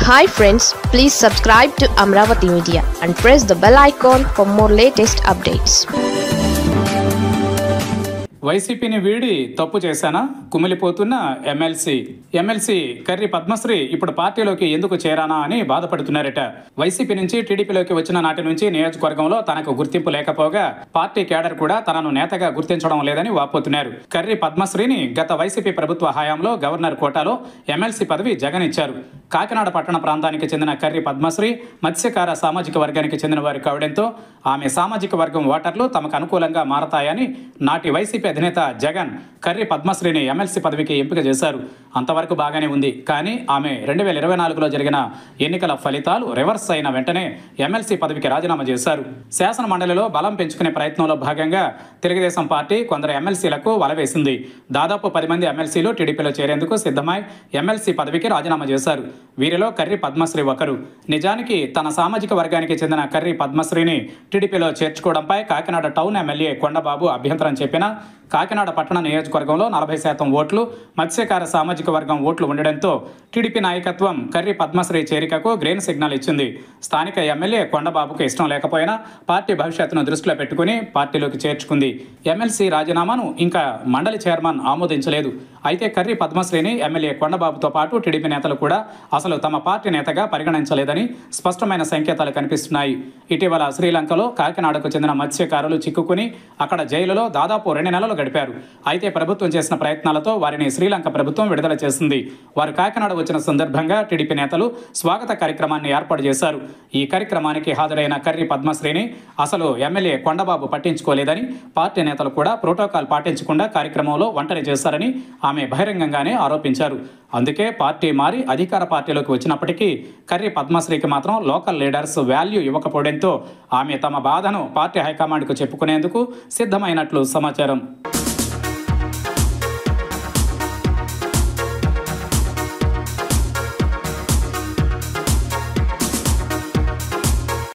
Hi friends, please subscribe to Amravati Media and press the bell icon for more latest updates. వైసీపీని వీడి తప్పు చేశానా కుమిలిపోతున్న MLC Karri Padmashri ఇప్పుడు పార్టీలోకి ఎందుకు చేరానా అని బాధపడుతున్నారట. వైసీపీ నుంచి టీడీపీలోకి వచ్చిన నాటి నుంచి నియోజకవర్గంలో తనకు గుర్తింపు లేకపోగా పార్టీ కేడర్ కూడా తనను నేతగా గుర్తించడం లేదని వాపోతున్నారు. కర్రి పద్మశ్రీని గత వైసీపీ ప్రభుత్వ హయాంలో గవర్నర్ కోటాలో ఎమ్మెల్సీ పదవి జగన్ ఇచ్చారు. కాకినాడ పట్టణ ప్రాంతానికి చెందిన కర్రి పద్మశ్రీ మత్స్యకార సామాజిక వర్గానికి చెందిన వారు కావడంతో ఆమె సామాజిక వర్గం ఓటర్లు తమకు అనుకూలంగా మారతాయని నాటి వైసీపీ అధినేత జగన్ కర్రి పద్మశ్రీని ఎమ్మెల్సీ పదవికి ఎంపిక చేశారు. అంతవరకు బాగానే ఉంది. కానీ ఆమె 2024లో జరిగిన ఎన్నికల ఫలితాలు రివర్స్ అయిన వెంటనే ఎమ్మెల్సీ పదవికి రాజీనామా చేశారు. శాసన మండలిలో బలం పెంచుకునే ప్రయత్నంలో భాగంగా తెలుగుదేశం పార్టీ కొందరు ఎమ్మెల్సీలకు వలవేసింది. దాదాపు 10 మంది ఎమ్మెల్సీలు టీడీపీలో చేరేందుకు సిద్ధమై ఎమ్మెల్సీ పదవికి రాజీనామా చేశారు. వీరిలో కర్రి పద్మశ్రీ ఒకరు. నిజానికి తన సామాజిక వర్గానికి చెందిన కర్రి పద్మశ్రీని టీడీపీలో చేర్చుకోవడంపై కాకినాడ టౌన్ ఎమ్మెల్యే కొండబాబు అభ్యంతరం చెప్పినా కాకినాడ పట్టణ నియోజకవర్గంలో 40% ఓట్లు మత్స్యకార సామాజిక వర్గం ఓట్లు ఉండడంతో టీడీపీ నాయకత్వం కర్రి పద్మశ్రీ చేరికకు గ్రీన్ సిగ్నల్ ఇచ్చింది. స్థానిక ఎమ్మెల్యే కొండబాబుకు ఇష్టం లేకపోయినా పార్టీ భవిష్యత్తును దృష్టిలో పెట్టుకుని పార్టీలోకి చేర్చుకుంది. ఎమ్మెల్సీ రాజీనామాను ఇంకా మండలి చైర్మన్ ఆమోదించలేదు. అయితే కర్రి పద్మశ్రీని ఎమ్మెల్యే కొండబాబుతో పాటు టీడీపీ నేతలు కూడా అసలు తమ పార్టీ నేతగా పరిగణించలేదని స్పష్టమైన సంకేతాలు కనిపిస్తున్నాయి. ఇటీవల శ్రీలంకలో కాకినాడకు చెందిన మత్స్యకారులు చిక్కుకుని అక్కడ జైలులో దాదాపు 2 నెలలు గడిపారు. అయితే ప్రభుత్వం చేసిన ప్రయత్నాలతో వారిని శ్రీలంక ప్రభుత్వం విడుదల చేసింది. వారు కాకినాడ వచ్చిన సందర్భంగా టీడీపీ నేతలు స్వాగత కార్యక్రమాన్ని ఏర్పాటు చేశారు. ఈ కార్యక్రమానికి హాజరైన కర్రి పద్మశ్రీని అసలు ఎమ్మెల్యే కొండబాబు పట్టించుకోలేదని, పార్టీ నేతలు కూడా ప్రోటోకాల్ పాటించకుండా కార్యక్రమంలో ఒంటరి చేశారని ఆమె బహిరంగంగానే ఆరోపించారు. అందుకే పార్టీ మారి అధికార పార్టీలోకి వచ్చినప్పటికీ కర్రి పద్మశ్రీకి మాత్రం లోకల్ లీడర్స్ వాల్యూ ఇవ్వకపోవడంతో ఆమె తమ బాధను పార్టీ హైకమాండ్కు చెప్పుకునేందుకు సిద్ధమైనట్లు సమాచారం.